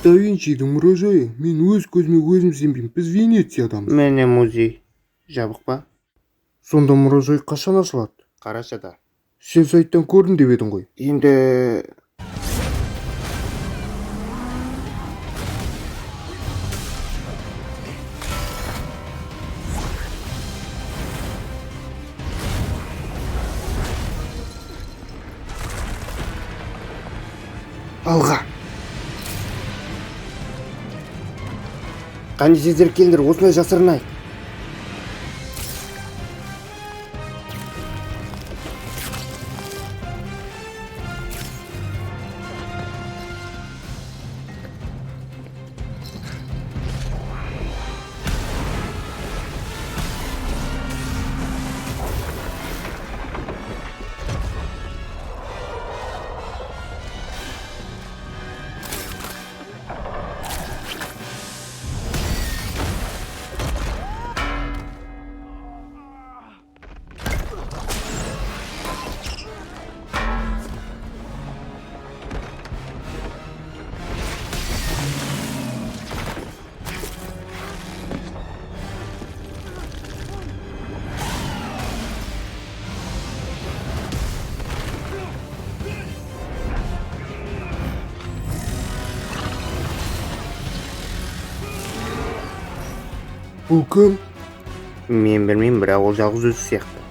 Да Винчидің мұражайы. Мен өз көзіме өзім сенбеймін. Біз Венециядамыз. Міне музей. Жабық па? Сонда мұражай қашан ашылады? Қарашада. Сен сайттан көрдім деп едің ғой. Енді Алға. қане сіздер келдір, осындай жасырынайық. Бұл кім? Мен білмеймін, бірақ ол жалғыз өзі сияқты.